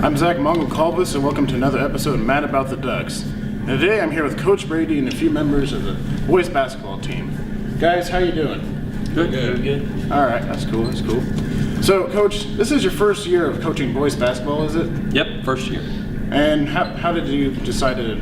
I'm Zach Mongo-Calvis, and welcome to another episode of Mad About the Ducks. And today I'm here with Coach Brady and a few members of the boys basketball team. Guys, how you doing? Good. All right, that's cool. So, Coach, this is your first year of coaching boys basketball, is it? Yep, first year. And how did you decide to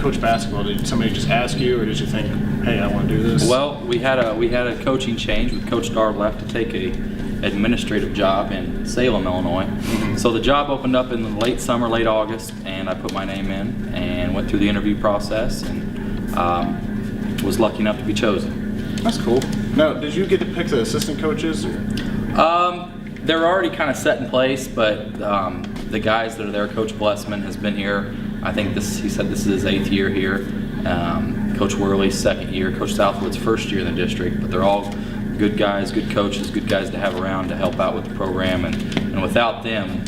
coach basketball? Did somebody just ask you, or did you think, hey, I want to do this? Well, we had a coaching change with Coach Darb left to take a administrative job in Salem, Illinois. Mm-hmm. So the job opened up in the late summer, late August, and I put my name in and went through the interview process and was lucky enough to be chosen. That's cool. Now, did you get to pick the assistant coaches? Or? They're already kind of set in place, but the guys that are there, Coach Blessman has been here. I think he said this is his 8th year here. Coach Worley's 2nd year. Coach Southwood's 1st year in the district, but they're all good guys, good coaches, good guys to have around to help out with the program, and without them,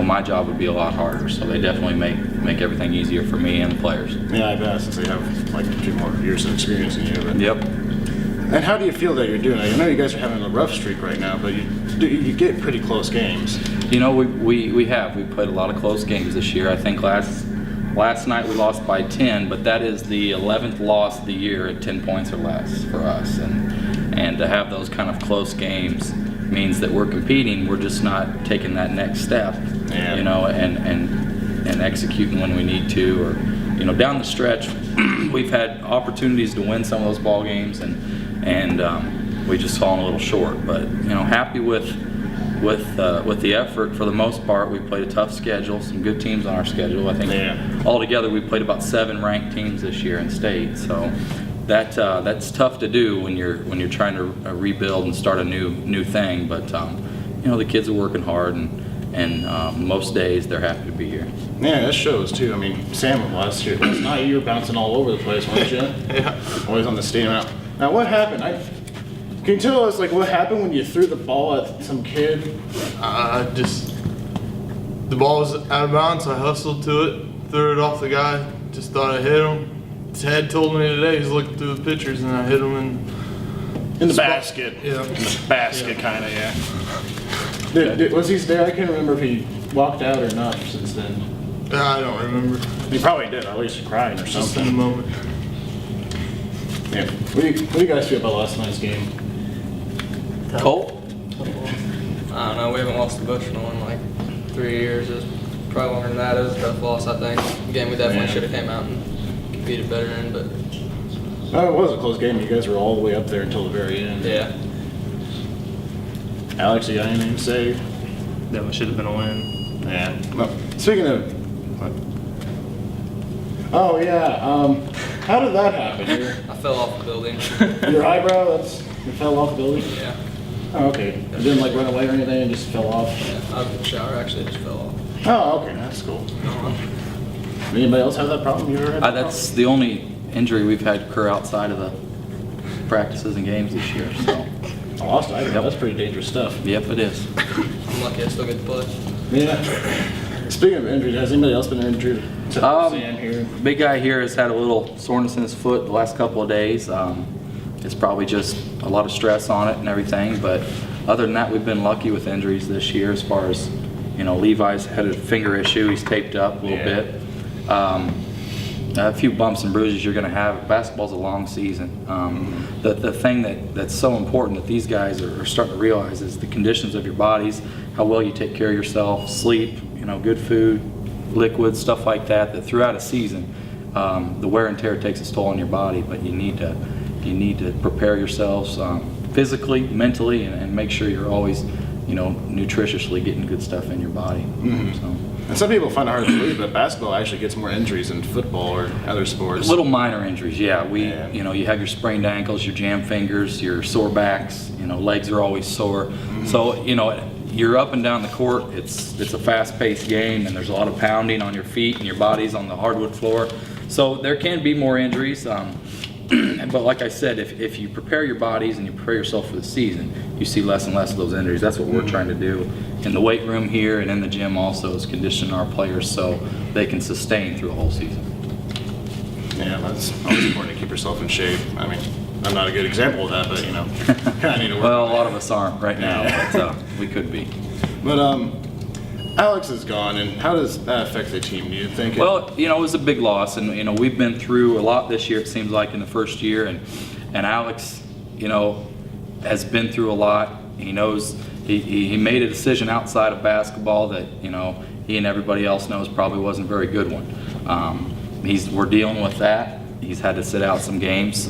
my job would be a lot harder. So they definitely make everything easier for me and the players. Yeah, I bet, since they have like a few more years of experience than you. But. Yep. And how do you feel that you're doing? I know you guys are having a rough streak right now, but you get pretty close games. We played a lot of close games this year. I think last night we lost by 10, but that is the 11th loss of the year at 10 points or less for us. And to have those kind of close games means that we're competing. We're just not taking that next step, yeah. and executing when we need to. Or, down the stretch, we've had opportunities to win some of those ball games, and we just fallen a little short. But happy with the effort for the most part. We played a tough schedule, some good teams on our schedule. I think altogether we played about 7 ranked teams this year in state. So that's tough to do when you're trying to rebuild and start a new thing. But the kids are working hard, and most days they're happy to be here. Yeah, that shows too. I mean, Sam last night you were bouncing all over the place, weren't you? Yeah. Always on the stadium. Now what happened? Can you tell us what happened when you threw the ball at some kid? The ball was out of bounds, so I hustled to it, threw it off the guy, just thought I hit him. His head told me today, he's looking through the pictures, and I hit him in the basket. Yeah. Basket, kind of, yeah. Was he there? I can't remember if he walked out or not since then. I don't remember. He probably did, at least crying or Just something. in the moment. Yeah. What do you guys feel about last night's game? Cole? I don't know, we haven't lost to Bushnell in like 3 years. It was probably longer than that. It was a tough loss, I think. The game we definitely should have came out and competed better in, but... No, it was a close game. You guys were all the way up there until the very end. Yeah. Alex, you got anything to say? That should have been a win. Yeah. Well, speaking of... What? Oh, yeah. How did that happen? I fell off the building. Your eyebrow, you fell off the building? Yeah. Oh, okay. You didn't run away or anything and just fell off? Yeah. I was in the shower, actually, it just fell off. Oh, okay. That's cool. Anybody else have that problem? You ever had that That's the only injury we've had occur outside of the practices and games this year. So. I lost eyebrow. That's pretty dangerous stuff. Yep, it is. I'm lucky I still get to play. Yeah. Speaking of injuries, has anybody else been injured? Sam here. Big guy here has had a little soreness in his foot the last couple of days. It's probably just a lot of stress on it and everything, but other than that, we've been lucky with injuries this year as far as, Levi's had a finger issue. He's taped up a little bit. A few bumps and bruises you're going to have. Basketball's a long season. The thing that's so important that these guys are starting to realize is the conditions of your bodies, how well you take care of yourself, sleep, good food, liquids, stuff like that. That throughout a season, the wear and tear takes its toll on your body. But you need to prepare yourselves physically, mentally, and make sure you're always, nutritiously getting good stuff in your body. Mm-hmm. So. And some people find it hard to believe, but basketball actually gets more injuries than football or other sports. Little minor injuries, yeah. You have your sprained ankles, your jammed fingers, your sore backs. Legs are always sore. Mm-hmm. So you're up and down the court. It's a fast-paced game, and there's a lot of pounding on your feet, and your body's on the hardwood floor. So there can be more injuries. But like I said, if you prepare your bodies and you prepare yourself for the season, you see less and less of those injuries. That's what we're trying to do in the weight room here and in the gym also, is condition our players so they can sustain through a whole season. Yeah, that's always important to keep yourself in shape. I mean, I'm not a good example of that, but kind of need to work. Well, on a lot that. of us aren't right now, but we could be. But Alex is gone, and how does that affect the team? Do you think? Well, it was a big loss, and we've been through a lot this year. It seems like in the first year, and Alex, has been through a lot. He knows he made a decision outside of basketball that he and everybody else knows probably wasn't a very good one. We're dealing with that. He's had to sit out some games,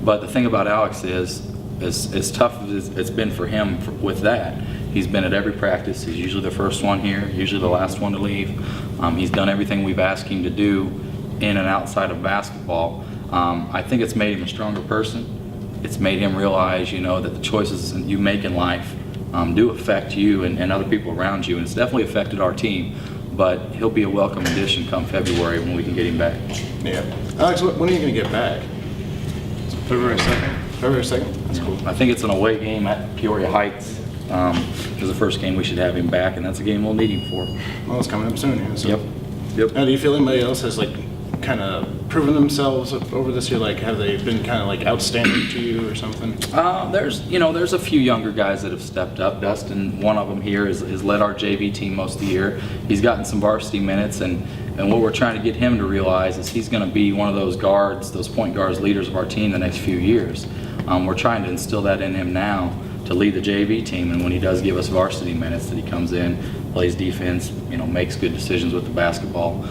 but the thing about Alex is, as tough as it's been for him with that, he's been at every practice. He's usually the first one here, usually the last one to leave. He's done everything we've asked him to do in and outside of basketball. I think it's made him a stronger person. It's made him realize, that the choices you make in life do affect you and other people around you, and it's definitely affected our team. But he'll be a welcome addition come February when we can get him back. Yeah. Alex, when are you going to get back? February 2nd. February 2nd? That's cool. I think it's an away game at Peoria Heights. It's the first game we should have him back, and that's a game we'll need him for. Well, it's coming up soon. Yeah, so. Yep. Now, do you feel anybody else has kind of proven themselves over this year? Have they been kind of outstanding to you or something? There's a few younger guys that have stepped up. Dustin, one of them here, has led our JV team most of the year. He's gotten some varsity minutes, and what we're trying to get him to realize is he's going to be one of those guards, those point guards, leaders of our team the next few years. We're trying to instill that in him now to lead the JV team, and when he does give us varsity minutes, that he comes in, plays defense, makes good decisions with the basketball.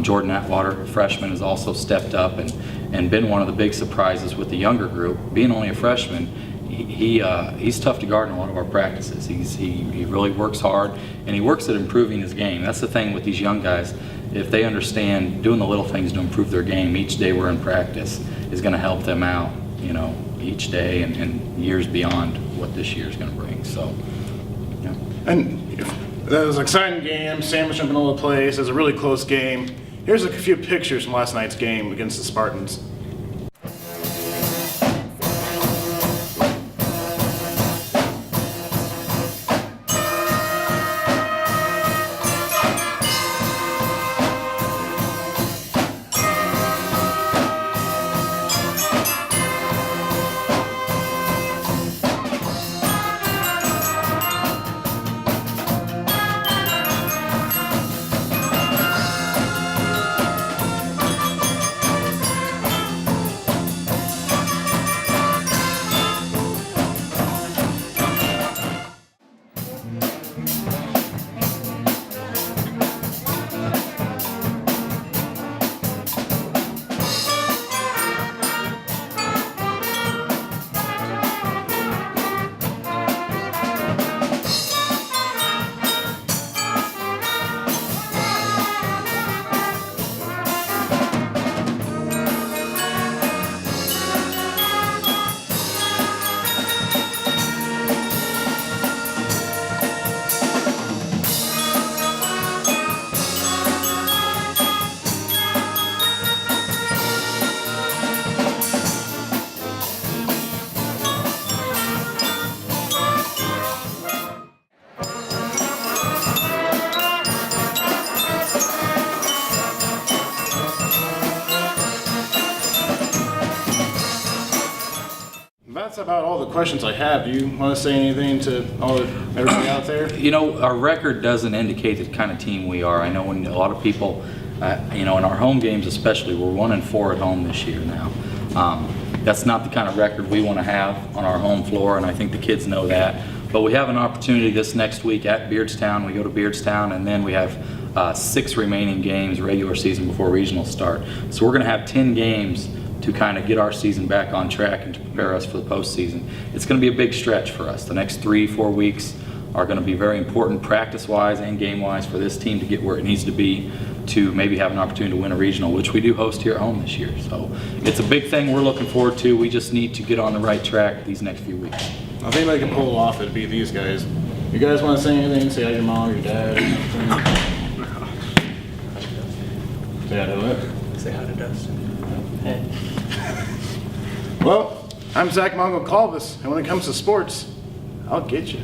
Jordan Atwater, freshman, has also stepped up and been one of the big surprises with the younger group. Being only a freshman, he's tough to guard in a lot of our practices. He really works hard, and he works at improving his game. That's the thing with these young guys. If they understand doing the little things to improve their game each day we're in practice is going to help them out, each day and years beyond what this year is going to bring. So, yeah. And that was an exciting game, sandwiched up in all the place. It was a really close game. Here's a few pictures from last night's game against the Spartans. That's about all the questions I have. Do you want to say anything to everybody out there? Our record doesn't indicate the kind of team we are. I know when a lot of people, in our home games especially, we're 1-4 at home this year now. That's not the kind of record we want to have on our home floor, and I think the kids know that. But we have an opportunity this next week at Beardstown. We go to Beardstown, and then we have 6 remaining games regular season before regionals start. So we're going to have 10 games to kind of get our season back on track and to prepare us for the postseason. It's going to be a big stretch for us. The next 3-4 weeks are going to be very important practice-wise and game-wise for this team to get where it needs to be to maybe have an opportunity to win a regional, which we do host here at home this year. So it's a big thing we're looking forward to. We just need to get on the right track these next few weeks. If anybody can pull it off, it'd be these guys. You guys want to say anything? Say hi to your mom or your dad or something? Say hi to who? Say hi to Dustin. Hey. Well, I'm Zach Mongo Calvis, and when it comes to sports, I'll get you.